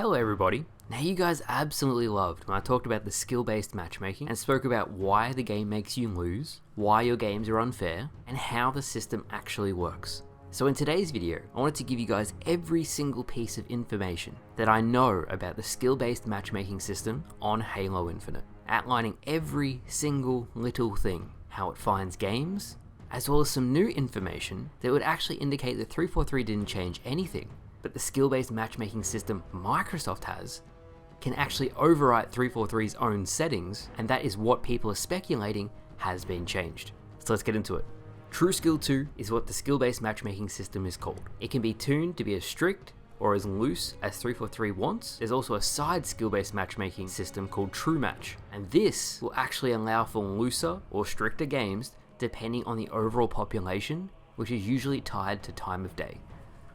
Hello everybody. Now you guys absolutely loved when I talked about the skill-based matchmaking and spoke about why the game makes you lose, why your games are unfair, and how the system actually works. So in today's video, I wanted to give you guys every single piece of information that I know about the skill-based matchmaking system on Halo Infinite, outlining every single little thing, how it finds games, as well as some new information that would actually indicate that 343 didn't change anything, but the skill-based matchmaking system Microsoft has can actually overwrite 343's own settings, and that is what people are speculating has been changed. So let's get into it. True Skill 2 is what the skill-based matchmaking system is called. It can be tuned to be as strict or as loose as 343 wants. There's also a side skill-based matchmaking system called True Match, and this will actually allow for looser or stricter games depending on the overall population, which is usually tied to time of day.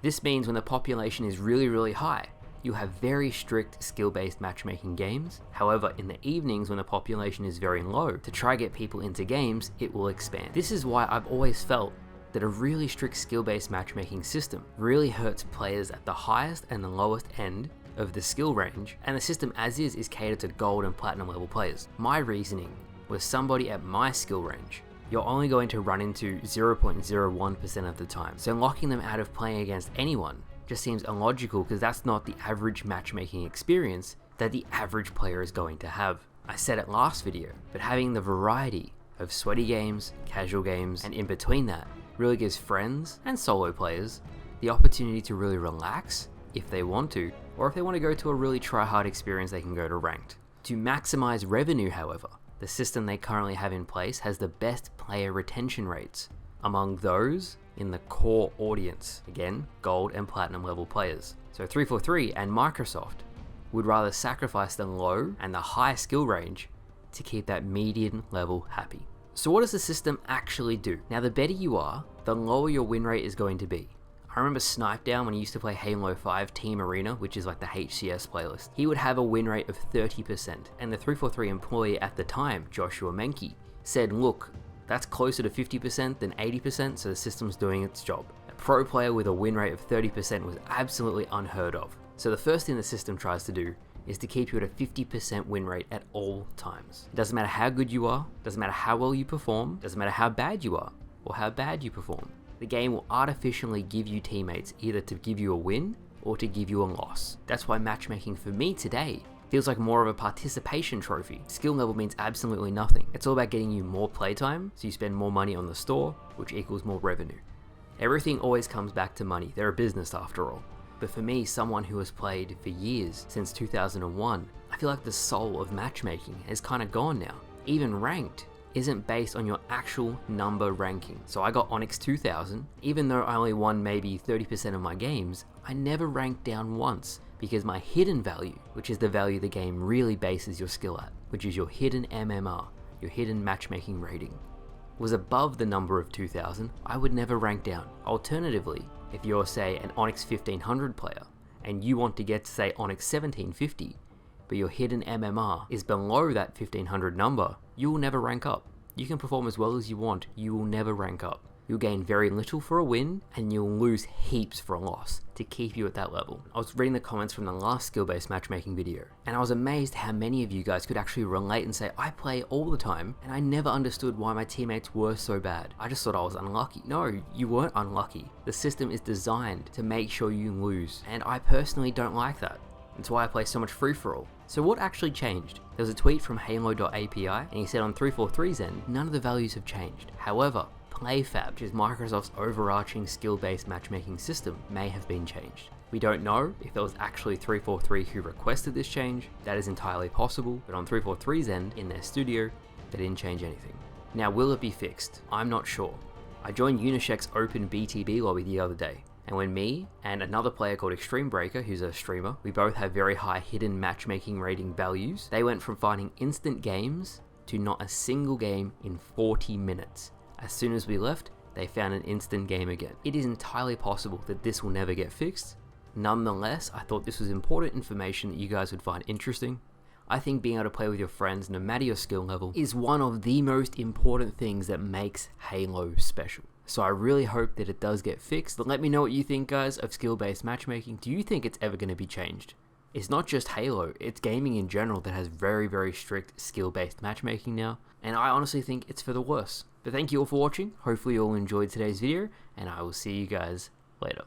This means when the population is really high, you have very strict skill-based matchmaking games. However, in the evenings when the population is very low, to try to get people into games, it will expand. This is why I've always felt that a really strict skill-based matchmaking system really hurts players at the highest and the lowest end of the skill range, and the system as is catered to gold and platinum level players. My reasoning was somebody at my skill range, you're only going to run into 0.01% of the time. So locking them out of playing against anyone just seems illogical because that's not the average matchmaking experience that the average player is going to have. I said it last video, but having the variety of sweaty games, casual games, and in between that really gives friends and solo players the opportunity to really relax if they want to, or if they want to go to a really try-hard experience, they can go to ranked. To maximize revenue, however, the system they currently have in place has the best player retention rates among those in the core audience. Again, gold and platinum level players. So 343 and Microsoft would rather sacrifice the low and the high skill range to keep that median level happy. So what does the system actually do? Now, the better you are, the lower your win rate is going to be. I remember Snipedown when he used to play Halo 5 Team Arena, which is like the HCS playlist. He would have a win rate of 30%, and the 343 employee at the time, Joshua Menke, said, look, that's closer to 50% than 80%, so the system's doing its job. A pro player with a win rate of 30% was absolutely unheard of. So the first thing the system tries to do is to keep you at a 50% win rate at all times. It doesn't matter how good you are, doesn't matter how well you perform, doesn't matter how bad you are, or how bad you perform. The game will artificially give you teammates either to give you a win or to give you a loss. That's why matchmaking for me today feels like more of a participation trophy. Skill level means absolutely nothing. It's all about getting you more playtime, so you spend more money on the store, which equals more revenue. Everything always comes back to money. They're a business after all. But for me, someone who has played for years, since 2001, I feel like the soul of matchmaking has kind of gone now. Even ranked isn't based on your actual number ranking. So I got Onyx 2000, even though I only won maybe 30% of my games, I never ranked down once because my hidden value, which is the value the game really bases your skill at, which is your hidden MMR, your hidden matchmaking rating, was above the number of 2000, I would never rank down. Alternatively, if you're say an Onyx 1500 player and you want to get to say Onyx 1750, but your hidden MMR is below that 1500 number, you will never rank up. You can perform as well as you want, you will never rank up. You'll gain very little for a win, and you'll lose heaps for a loss to keep you at that level. I was reading the comments from the last skill-based matchmaking video, and I was amazed how many of you guys could actually relate and say, I play all the time, and I never understood why my teammates were so bad. I just thought I was unlucky. No, you weren't unlucky. The system is designed to make sure you lose, and I personally don't like that. That's why I play so much free-for-all. So what actually changed? There was a tweet from Halo.api, and he said on 343's end, none of the values have changed. However, PlayFab, which is Microsoft's overarching skill-based matchmaking system, may have been changed. We don't know if it was actually 343 who requested this change. That is entirely possible, but on 343's end, in their studio, they didn't change anything. Now, will it be fixed? I'm not sure. I joined Unisheck's open BTB lobby the other day, and when me and another player called Extreme Breaker, who's a streamer, we both have very high hidden matchmaking rating values, they went from finding instant games to not a single game in 40 minutes. As soon as we left, they found an instant game again. It is entirely possible that this will never get fixed. Nonetheless, I thought this was important information that you guys would find interesting. I think being able to play with your friends, no matter your skill level, is one of the most important things that makes Halo special. So I really hope that it does get fixed. But let me know what you think, guys, of skill-based matchmaking. Do you think it's ever going to be changed? It's not just Halo, it's gaming in general that has very, very strict skill-based matchmaking now, and I honestly think it's for the worse. But thank you all for watching, hopefully you all enjoyed today's video, and I will see you guys later.